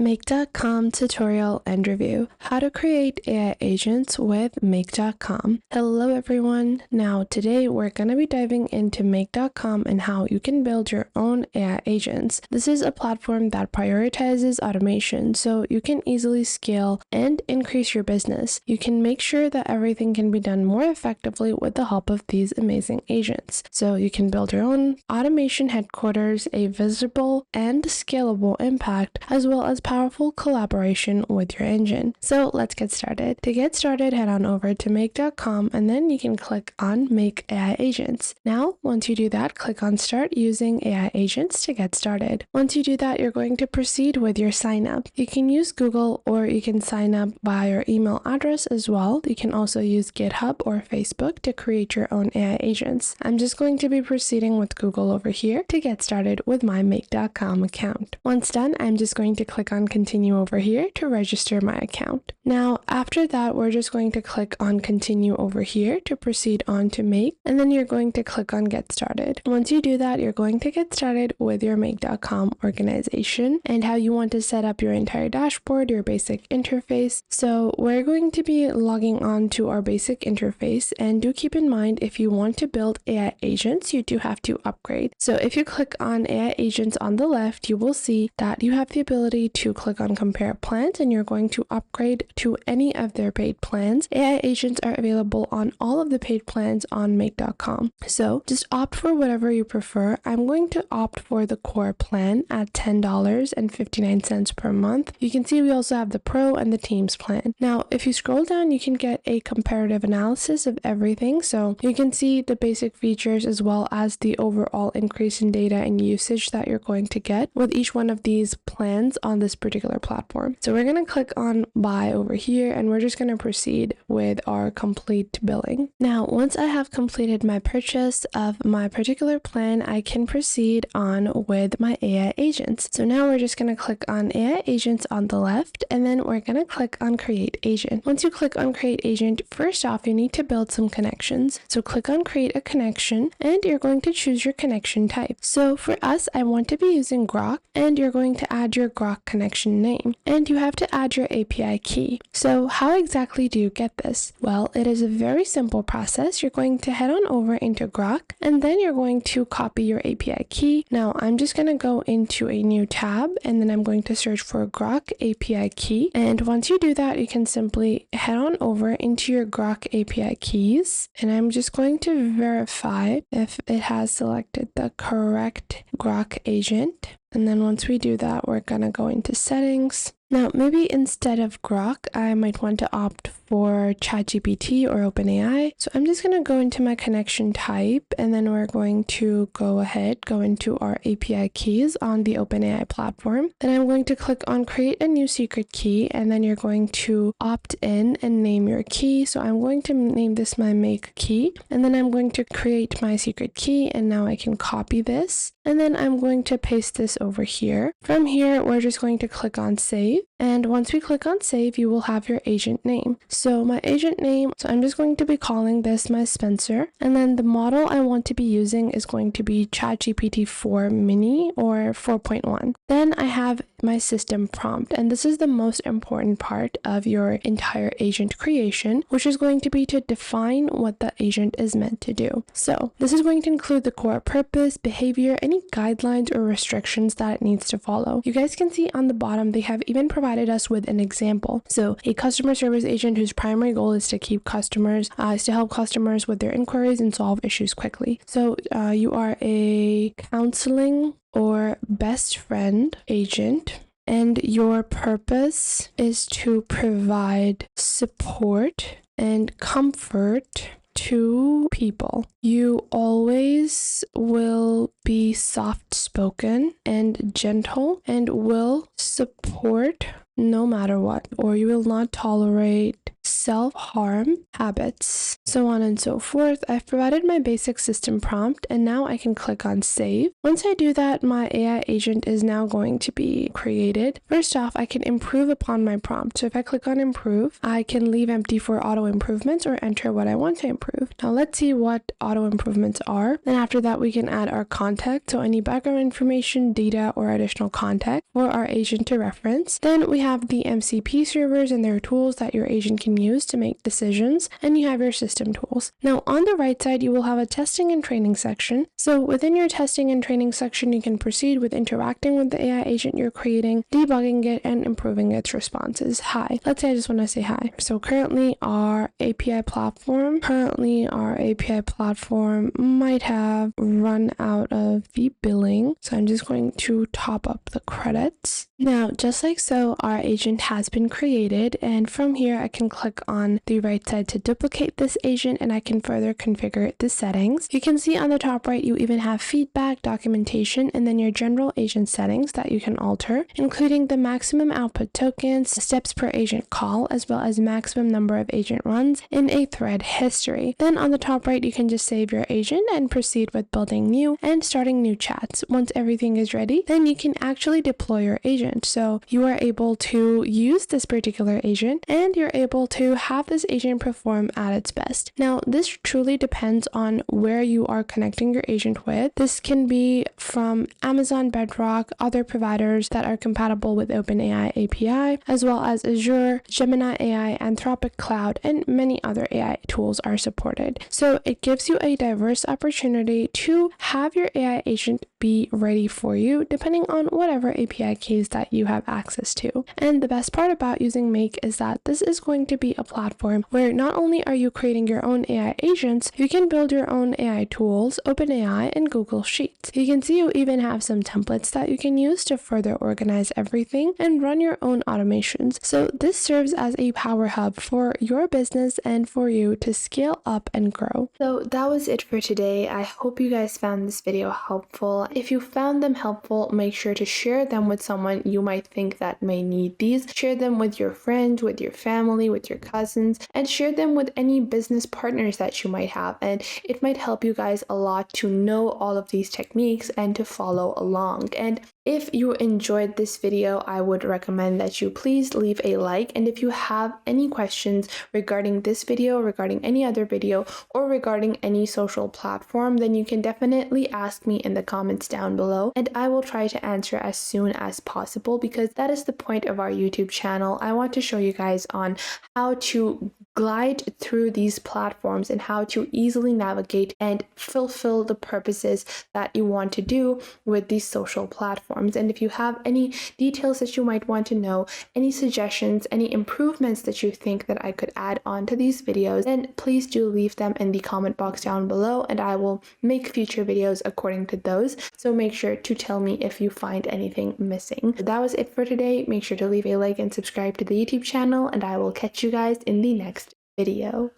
Make.com tutorial and review. How to create AI agents with Make.com. Hello everyone. Now today we're going to be diving into Make.com and how you can build your own AI agents. This is a platform that prioritizes automation so you can easily scale and increase your business. You can make sure that everything can be done more effectively with the help of these amazing agents. So you can build your own automation headquarters, a visible and scalable impact, as well as powerful collaboration with your engine. So let's get started. To get started, head on over to make.com and then you can click on Make AI Agents. Now, once you do that, click on Start Using AI Agents to get started. Once you do that, you're going to proceed with your sign up. You can use Google or you can sign up by your email address as well. You can also use GitHub or Facebook to create your own AI agents. I'm just going to be proceeding with Google over here to get started with my make.com account. Once done, I'm just going to click on Continue over here to register my account. Now, after that, we're just going to click on Continue over here to proceed on to Make, and then you're going to click on Get Started. Once you do that, you're going to get started with your make.com organization and how you want to set up your entire dashboard, your basic interface. So we're going to be logging on to our basic interface, and do keep in mind if you want to build AI agents, you do have to upgrade. So if you click on AI agents on the left, you will see that you have the ability to click on compare plans and you're going to upgrade to any of their paid plans. AI agents are available on all of the paid plans on make.com. So just opt for whatever you prefer. I'm going to opt for the core plan at $10.59 per month. You can see we also have the pro and the teams plan. Now, if you scroll down, you can get a comparative analysis of everything. So you can see the basic features as well as the overall increase in data and usage that you're going to get with each one of these plans on this particular platform. So we're going to click on buy over here and we're just going to proceed with our complete billing. Now, once I have completed my purchase of my particular plan, I can proceed on with my AI agents. So now we're just going to click on AI agents on the left and then we're going to click on create agent. Once you click on create agent, first off, you need to build some connections. So click on create a connection and you're going to choose your connection type. So for us, I want to be using Grok, and you're going to add your Grok connection name and you have to add your API key. So how exactly do you get this? Well, it is a very simple process. You're going to head on over into Grok and then you're going to copy your API key. Now I'm just going to go into a new tab and then I'm going to search for Grok API key. And once you do that, you can simply head on over into your Grok API keys and I'm just going to verify if it has selected the correct Grok agent. And then once we do that, we're going to go into settings. Now, maybe instead of Grok, I might want to opt for ChatGPT or OpenAI. So I'm just going to go into my connection type and then we're going to go into our API keys on the OpenAI platform. Then I'm going to click on create a new secret key and then you're going to opt in and name your key. So I'm going to name this my make key and then I'm going to create my secret key and now I can copy this and then I'm going to paste this over here. From here, we're just going to click on save. And once we click on save, you will have your agent name. So my agent name, so I'm just going to be calling this my Spencer. And then the model I want to be using is going to be ChatGPT 4 mini or 4.1. Then I have my system prompt. And this is the most important part of your entire agent creation, which is going to be to define what the agent is meant to do. So this is going to include the core purpose, behavior, any guidelines or restrictions that it needs to follow. You guys can see on the bottom, they have even provided us with an example. So a customer service agent whose primary goal is to help customers with their inquiries and solve issues quickly. So you are a counseling or best friend agent, and your purpose is to provide support and comfort to people. You always will be soft-spoken and gentle and will support no matter what, or you will not tolerate self-harm habits, so on and so forth. I've provided my basic system prompt, and now I can click on save. Once I do that, my AI agent is now going to be created. First off, I can improve upon my prompt. So if I click on improve, I can leave empty for auto improvements or enter what I want to improve. Now let's see what auto improvements are. Then after that, we can add our context, so any background information, data, or additional context for our agent to reference. Then we have the MCP servers and their tools that your agent can use to make decisions, and you have your system tools. Now on the right side, you will have a testing and training section. So within your testing and training section, you can proceed with interacting with the AI agent you're creating, debugging it, and improving its responses. Hi. Let's say I just want to say hi. So currently our API platform might have run out of the billing. So I'm just going to top up the credits. Now, just like so, our agent has been created, and from here I can click on the right side to duplicate this agent, and I can further configure the settings. You can see on the top right, you even have feedback, documentation, and then your general agent settings that you can alter, including the maximum output tokens, steps per agent call, as well as maximum number of agent runs in a thread history. Then on the top right, you can just save your agent and proceed with building new and starting new chats. Once everything is ready, then you can actually deploy your agent. So you are able to use this particular agent, and you're able to have this agent perform at its best. Now, this truly depends on where you are connecting your agent with. This can be from Amazon Bedrock, other providers that are compatible with OpenAI API, as well as Azure, Gemini AI, Anthropic Cloud, and many other AI tools are supported. So it gives you a diverse opportunity to have your AI agent be ready for you, depending on whatever API keys that you have access to. And the best part about using Make is that this is going to be a platform where not only are you creating your own AI agents, you can build your own AI tools, OpenAI, and Google Sheets. You can see you even have some templates that you can use to further organize everything and run your own automations. So this serves as a power hub for your business and for you to scale up and grow. So that was it for today. I hope you guys found this video helpful. If you found them helpful, make sure to share them with someone you might think that may need these. Share them with your friends, with your family, with your cousins, and share them with any business partners that you might have. And it might help you guys a lot to know all of these techniques and to follow along. And if you enjoyed this video, I would recommend that you please leave a like. And if you have any questions regarding this video, regarding any other video, or regarding any social platform, then you can definitely ask me in the comments down below, and I will try to answer as soon as possible, because that is the point of our YouTube channel. I want to show you guys on how to glide through these platforms and how to easily navigate and fulfill the purposes that you want to do with these social platforms. And if you have any details that you might want to know, any suggestions, any improvements that you think that I could add on to these videos, then please do leave them in the comment box down below, and I will make future videos according to those. So make sure to tell me if you find anything missing. That was it for today. Make sure to leave a like and subscribe to the YouTube channel, and I will catch you guys in the next video.